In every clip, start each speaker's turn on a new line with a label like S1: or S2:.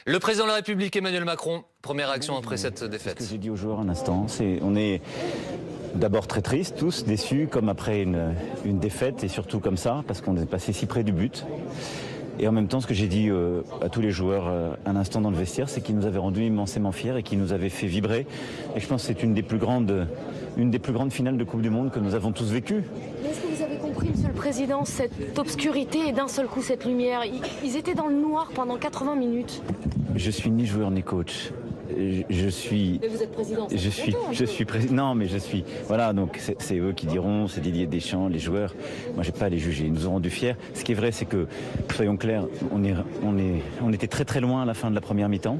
S1: Le président de la République, Emmanuel Macron, première réaction après cette défaite.
S2: Ce que j'ai dit aux joueurs un instant, c'est on est d'abord très tristes, tous déçus, comme après une défaite, et surtout comme ça, parce qu'on est passé si près du but. Et en même temps, ce que j'ai dit à tous les joueurs un instant dans le vestiaire, c'est qu'ils nous avaient rendus immensément fiers et qu'ils nous avaient fait vibrer. Et je pense que c'est une des plus grandes finales de Coupe du Monde que nous avons tous vécues.
S3: Est-ce que vous avez compris, Monsieur le Président, cette obscurité et d'un seul coup cette lumière? Ils étaient dans le noir pendant 80 minutes.
S2: Je suis ni joueur ni coach. Je suis.
S3: Mais vous êtes président.
S2: Je suis président. Non, mais je suis. Voilà, donc c'est eux qui diront, c'est Didier Deschamps, les joueurs. Moi, j'ai pas à les juger. Ils nous ont rendus fiers. Ce qui est vrai, c'est que, soyons clairs, on était très très loin à la fin de la première mi-temps.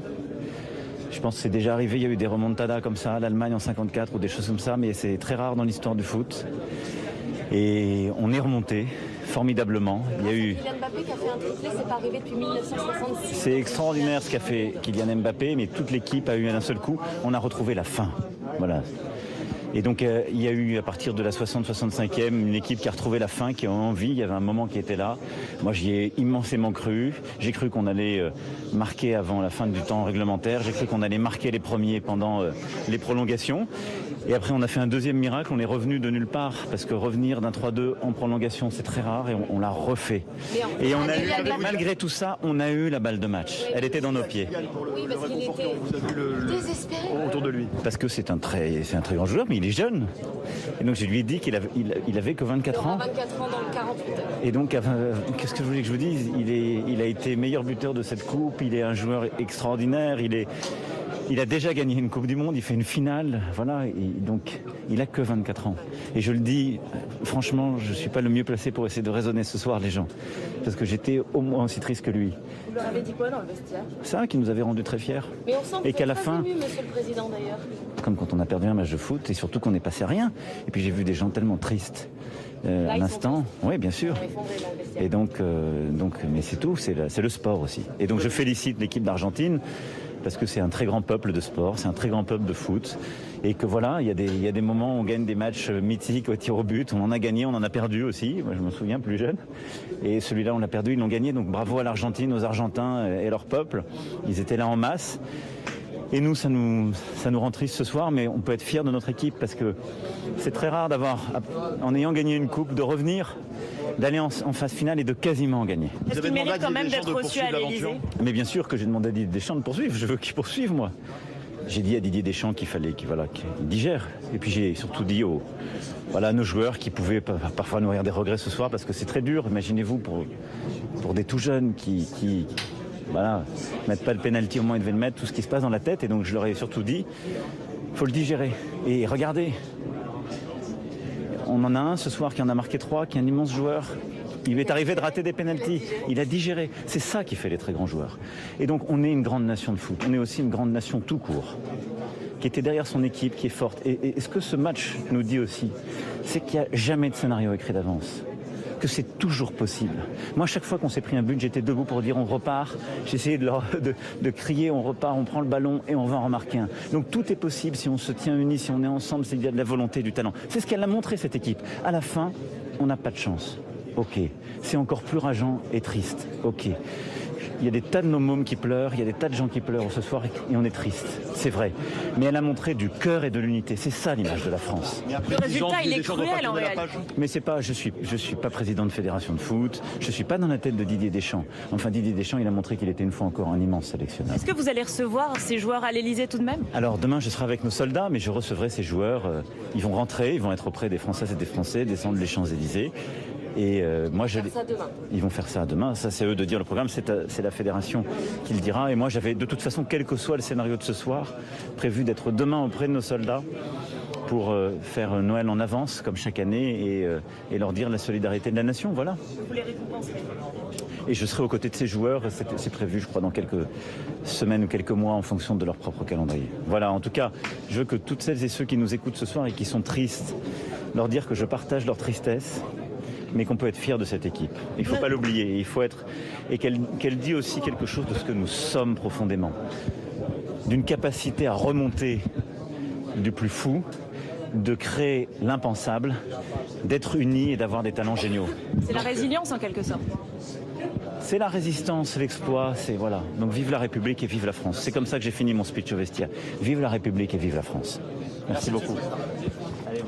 S2: Je pense que c'est déjà arrivé. Il y a eu des remontadas comme ça, l'Allemagne en 54 ou des choses comme ça, mais c'est très rare dans l'histoire du foot. Et on est remonté formidablement. Il y a eu.
S3: Kylian Mbappé qui a fait un triplé, c'est pas arrivé depuis 1966.
S2: C'est extraordinaire ce qu'a fait Kylian Mbappé, mais toute l'équipe a eu d'un seul coup. On a retrouvé la fin. Voilà. Et donc il y a eu à partir de la 60-65e une équipe qui a retrouvé la fin, qui a envie. Il y avait un moment qui était là. Moi j'y ai immensément cru. J'ai cru qu'on allait marquer avant la fin du temps réglementaire. J'ai cru qu'on allait marquer les premiers pendant les prolongations. Et après on a fait un deuxième miracle. On est revenu de nulle part parce que revenir d'un 3-2 en prolongation c'est très rare et on l'a refait. Et on a eu, malgré tout ça, on a eu la balle de match. Elle était dans nos pieds.
S3: Oui, parce qu'il était désespéré
S2: autour de lui. Parce que c'est un très grand joueur, mais il est jeune. Et donc je lui ai dit qu'il avait que 24 ans.
S3: 24 ans dans le 48 heures.
S2: Et donc, qu'est-ce que je voulais que je vous dise? Il a été meilleur buteur de cette coupe. Il est un joueur extraordinaire. Il a déjà gagné une Coupe du Monde, il fait une finale, voilà, et donc il a que 24 ans. Et je le dis, franchement, je ne suis pas le mieux placé pour essayer de raisonner ce soir les gens, parce que j'étais au moins aussi triste que lui.
S3: Vous leur avez dit quoi dans le vestiaire?
S2: Ça qui nous avait rendus très fiers.
S3: Mais on sent que
S2: et qu'à la fin,
S3: ému, Monsieur le Président d'ailleurs.
S2: Comme quand on a perdu un match de foot, et surtout qu'on est passé à rien. Et puis j'ai vu des gens tellement tristes. À l'instant, oui, bien sûr. Et donc, mais c'est tout, c'est le sport aussi. Et donc je félicite l'équipe d'Argentine, parce que c'est un très grand peuple de sport, c'est un très grand peuple de foot. Et que voilà, il y a des moments où on gagne des matchs mythiques au tir au but. On en a gagné, on en a perdu aussi. Moi, je me souviens, plus jeune. Et celui-là, on l'a perdu, ils l'ont gagné. Donc bravo à l'Argentine, aux Argentins et leur peuple. Ils étaient là en masse. Et nous, ça nous rend triste ce soir, mais on peut être fier de notre équipe parce que c'est très rare d'avoir, en ayant gagné une coupe, de revenir, d'aller en phase finale et de quasiment en gagner.
S4: Est-ce qu'il mérite quand même d'être reçu à l'Élysée?
S2: Mais bien sûr que j'ai demandé à Didier Deschamps de poursuivre. Je veux qu'il poursuive, moi. J'ai dit à Didier Deschamps qu'il fallait qu'il digère. Et puis j'ai surtout dit à nos joueurs qui pouvaient parfois nourrir des regrets ce soir parce que c'est très dur. Imaginez-vous pour des tout jeunes qui mettent pas le pénalty, au moins ils devaient le mettre, tout ce qui se passe dans la tête. Et donc je leur ai surtout dit, il faut le digérer. Et regardez, on en a un ce soir qui en a marqué 3, qui est un immense joueur. Il est arrivé de rater des pénaltys. Il a digéré. C'est ça qui fait les très grands joueurs. Et donc on est une grande nation de foot. On est aussi une grande nation tout court, qui était derrière son équipe, qui est forte. Et ce que ce match nous dit aussi, c'est qu'il n'y a jamais de scénario écrit d'avance. Que c'est toujours possible. Moi, chaque fois qu'on s'est pris un but, j'étais debout pour dire on repart. J'essayais de crier on repart, on prend le ballon et on va en remarquer un. Donc tout est possible si on se tient unis, si on est ensemble, s'il y a de la volonté, du talent. C'est ce qu'elle a montré, cette équipe. À la fin, on n'a pas de chance. Ok. C'est encore plus rageant et triste. Ok. Il y a des tas de nos mômes qui pleurent, il y a des tas de gens qui pleurent ce soir et on est triste, c'est vrai. Mais elle a montré du cœur et de l'unité, c'est ça l'image de la France.
S4: Le résultat, il est cruel en réalité.
S2: Mais c'est pas, je suis pas président de fédération de foot, je suis pas dans la tête de Didier Deschamps. Enfin, Didier Deschamps, il a montré qu'il était une fois encore un immense sélectionneur.
S4: Est-ce que vous allez recevoir ces joueurs à l'Élysée tout de même?
S2: Alors demain, je serai avec nos soldats, mais je recevrai ces joueurs. Ils vont rentrer, ils vont être auprès des Françaises et des Français, descendre les Champs-Élysées. Et moi, ils vont faire ça demain. Ça, c'est eux de dire le programme. C'est la fédération qui le dira. Et moi, j'avais de toute façon, quel que soit le scénario de ce soir, prévu d'être demain auprès de nos soldats pour faire Noël en avance, comme chaque année, et leur dire la solidarité de la nation. Voilà.
S4: Vous les récompensez.
S2: Et je serai aux côtés de ces joueurs. C'est prévu, je crois, dans quelques semaines ou quelques mois, en fonction de leur propre calendrier. Voilà. En tout cas, je veux que toutes celles et ceux qui nous écoutent ce soir et qui sont tristes, leur dire que je partage leur tristesse, mais qu'on peut être fier de cette équipe. Il ne faut pas l'oublier. Il faut être et qu'elle dit aussi quelque chose de ce que nous sommes profondément, d'une capacité à remonter du plus fou, de créer l'impensable, d'être unis et d'avoir des talents géniaux.
S4: C'est la résilience en quelque sorte.
S2: C'est la résistance, l'exploit, c'est voilà. Donc vive la République et vive la France. C'est comme ça que j'ai fini mon speech au vestiaire. Vive la République et vive la France. Merci beaucoup. Allez,